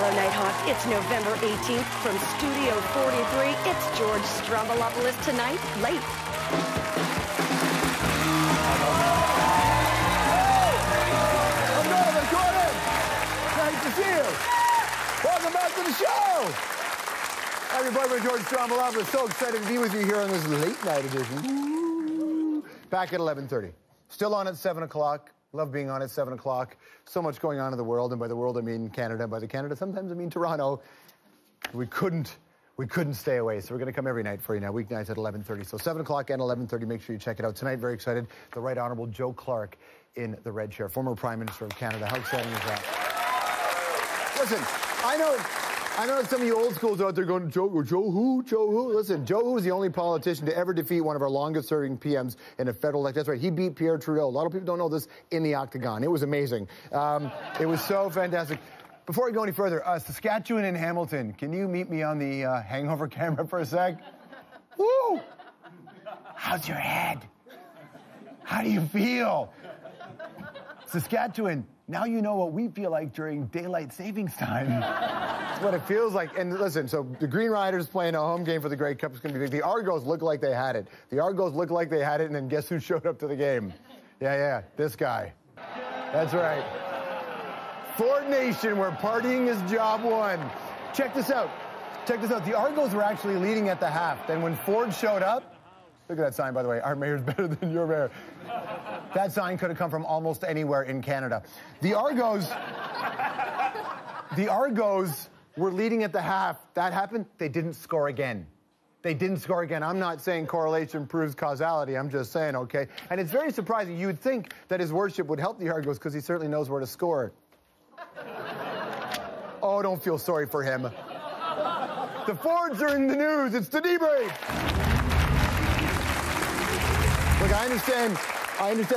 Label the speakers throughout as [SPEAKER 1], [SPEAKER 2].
[SPEAKER 1] fellow Nighthawks. It's November 18th from Studio 43. It's George Stroumboulopoulos Tonight, late.
[SPEAKER 2] I'm Carleton. Nice to see you. Welcome back to the show. I'm your boyfriend, George Stroumboulopoulos. So excited to be with you here on this late night edition. Ooh. Back at 11:30. Still on at 7 o'clock. Love being on at 7 o'clock. So much going on in the world, and by the world I mean Canada. By the Canada, sometimes I mean Toronto. We couldn't stay away, so we're going to come every night for you now, weeknights at 11:30. So 7 o'clock and 11:30, make sure you check it out. Tonight, very excited, the Right Honourable Joe Clark in the red chair, former Prime Minister of Canada. How exciting is that? Listen, I know that some of you old schools out there going, Joe who? Listen, Joe who is the only politician to ever defeat one of our longest-serving PMs in a federal election. That's right, he beat Pierre Trudeau. A lot of people don't know this in the octagon. It was amazing. It was so fantastic. Before we go any further, Saskatchewan and Hamilton, can you meet me on the hangover camera for a sec? Woo! How's your head? How do you feel? Saskatchewan, now you know what we feel like during daylight savings time. That's what it feels like. And listen, so the Green Riders playing a home game for the Grey Cup is going to be big. The Argos look like they had it. And then guess who showed up to the game? Yeah, this guy. That's right. Ford Nation, where partying is job one. Check this out. The Argos were actually leading at the half. Then when Ford showed up, look at that sign, by the way. Our mayor's better than your mayor. That sign could have come from almost anywhere in Canada. The Argos were leading at the half. That happened. They didn't score again. I'm not saying correlation proves causality. I'm just saying, okay? And it's very surprising. You would think that his worship would help the Argos because he certainly knows where to score. Oh, don't feel sorry for him. The Fords are in the news. It's the Debrief. Look, I understand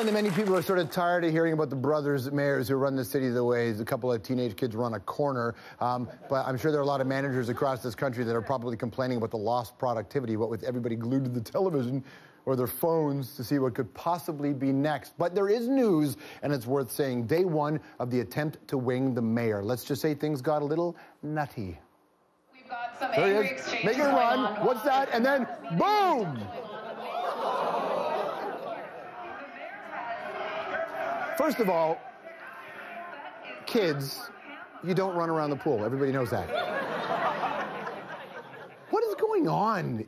[SPEAKER 2] that many people are sort of tired of hearing about the brothers mayors who run the city the way a couple of teenage kids run a corner. But I'm sure there are a lot of managers across this country that are probably complaining about the lost productivity, what with everybody glued to the television or their phones to see what could possibly be next. But there is news, and it's worth saying. Day one of the attempt to wing the mayor. Let's just say things got a little nutty.
[SPEAKER 3] We've got some angry exchanges.
[SPEAKER 2] Make it run. What's that? And then, boom! First of all, kids, you don't run around the pool. Everybody knows that. What is going on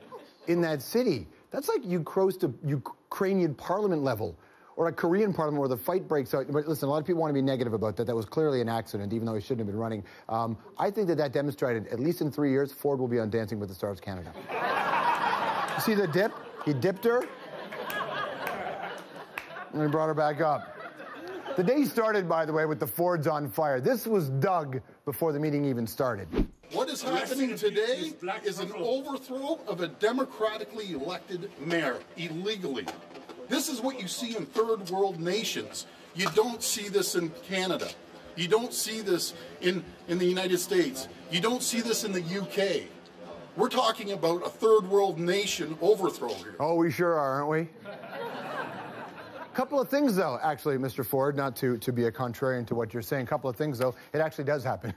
[SPEAKER 2] in that city? That's like Ukrainian parliament level, or a Korean parliament where the fight breaks out. But listen, a lot of people want to be negative about that. That was clearly an accident, even though he shouldn't have been running. I think that demonstrated, at least in 3 years, Ford will be on Dancing with the Stars Canada. You see the dip? He dipped her, and he brought her back up. The day started, by the way, with the Fords on fire. This was dug before the meeting even started.
[SPEAKER 4] What is happening today is an overthrow of a democratically elected mayor, illegally. This is what you see in third world nations. You don't see this in Canada. You don't see this in the United States. You don't see this in the UK. We're talking about a third world nation overthrow here.
[SPEAKER 2] Oh, we sure are, aren't we? Couple of things, though, actually, Mr. Ford, not to be a contrarian to what you're saying. Couple of things, though. It actually does happen.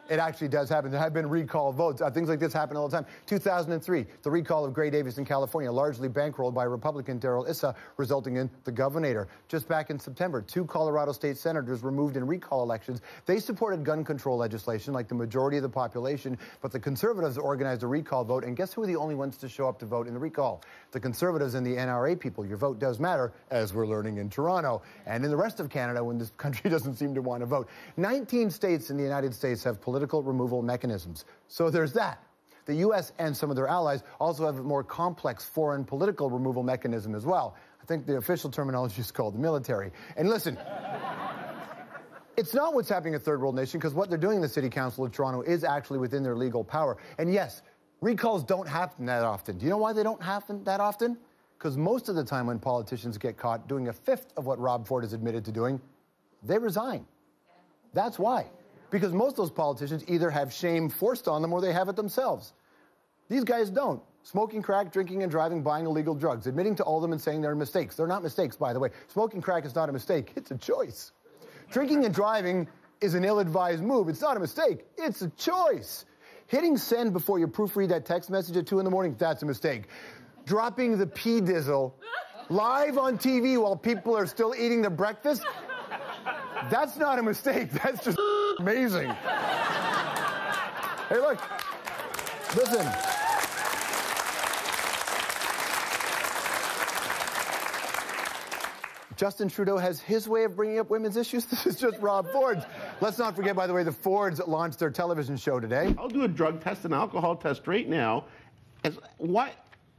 [SPEAKER 2] It actually does happen. There have been recall votes. Things like this happen all the time. 2003, the recall of Gray Davis in California, largely bankrolled by Republican Darrell Issa, resulting in the governor. Just back in September, 2 Colorado state senators were moved in recall elections. They supported gun control legislation like the majority of the population, but the Conservatives organized a recall vote, and guess who were the only ones to show up to vote in the recall? The Conservatives and the NRA people. Your vote does matter, as we're learning in Toronto, and in the rest of Canada when this country doesn't seem to want to vote. 19 states in the United States have political removal mechanisms. So there's that. The U.S. and some of their allies also have a more complex foreign political removal mechanism as well. I think the official terminology is called the military. And listen, it's not what's happening in third world nation, because what they're doing in the City Council of Toronto is actually within their legal power. And yes, recalls don't happen that often. Do you know why they don't happen that often? Because most of the time when politicians get caught doing a fifth of what Rob Ford has admitted to doing, they resign. That's why. Because most of those politicians either have shame forced on them or they have it themselves. These guys don't. Smoking crack, drinking and driving, buying illegal drugs, admitting to all of them and saying they're mistakes. They're not mistakes, by the way. Smoking crack is not a mistake. It's a choice. Drinking and driving is an ill-advised move. It's not a mistake. It's a choice. Hitting send before you proofread that text message at 2 in the morning, that's a mistake. Dropping the pea dizzle live on TV while people are still eating their breakfast, that's not a mistake. That's just amazing. Hey, look. Listen. Justin Trudeau has his way of bringing up women's issues. This is just Rob Ford's. Let's not forget, by the way, the Fords launched their television show today.
[SPEAKER 5] I'll do a drug test and alcohol test right now.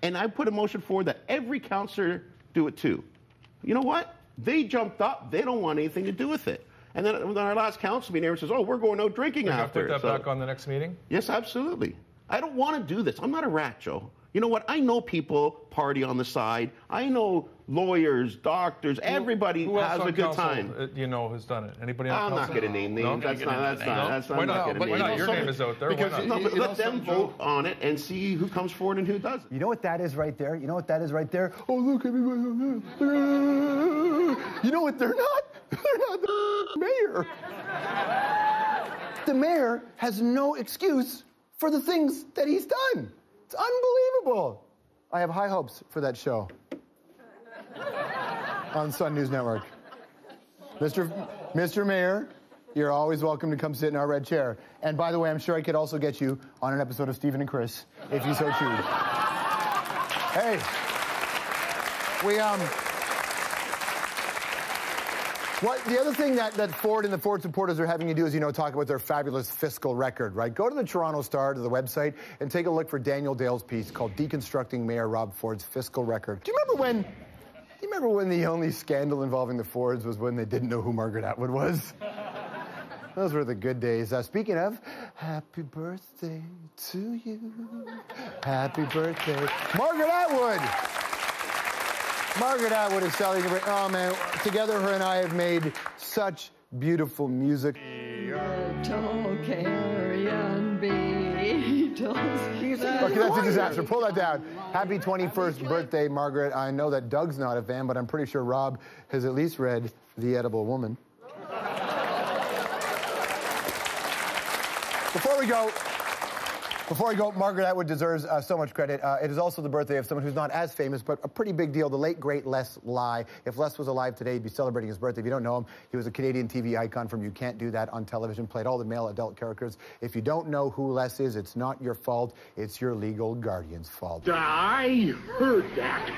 [SPEAKER 5] And I put a motion forward that every councillor do it too. You know what? They jumped up. They don't want anything to do with it. And then on our last council meeting, everyone says, oh, we're going out drinking after.
[SPEAKER 6] You're going to put that back on the next meeting?
[SPEAKER 5] Yes, absolutely. I don't want to do this. I'm not a rat, Joe. You know what? I know people party on the side. I know lawyers, doctors, everybody has a good time.
[SPEAKER 6] You know who's done it? Anybody on
[SPEAKER 5] I'm not going to name names. That's not.
[SPEAKER 6] Why not? Your name is out there.
[SPEAKER 5] Because let them vote on it and see who comes forward and who doesn't.
[SPEAKER 2] You know what that is right there? You know what that is right there? Oh, look, everybody. You know what they're not? They're not the mayor. The mayor has no excuse for the things that he's done. It's unbelievable. I have high hopes for that show on Sun News Network. Mr. Mayor, you're always welcome to come sit in our red chair. And by the way, I'm sure I could also get you on an episode of Stephen and Chris, if you so choose. Hey, the other thing that Ford and the Ford supporters are having to do is, talk about their fabulous fiscal record, right? Go to the Toronto Star, to the website, and take a look for Daniel Dale's piece called Deconstructing Mayor Rob Ford's Fiscal Record. Do you remember when the only scandal involving the Fords was when they didn't know who Margaret Atwood was? Those were the good days. Speaking of, happy birthday to you. Happy birthday. Margaret Atwood! Margaret Atwood is celebrating. Oh, man. Together, her and I have made such beautiful music. Okay, that's a disaster. Pull that down. Happy 21st birthday, Margaret. I know that Doug's not a fan, but I'm pretty sure Rob has at least read The Edible Woman. Before we go, Margaret Atwood deserves so much credit. It is also the birthday of someone who's not as famous, but a pretty big deal, the late, great Les Lie. If Les was alive today, he'd be celebrating his birthday. If you don't know him, he was a Canadian TV icon from You Can't Do That on television, played all the male adult characters. If you don't know who Les is, it's not your fault. It's your legal guardian's fault.
[SPEAKER 7] I heard that.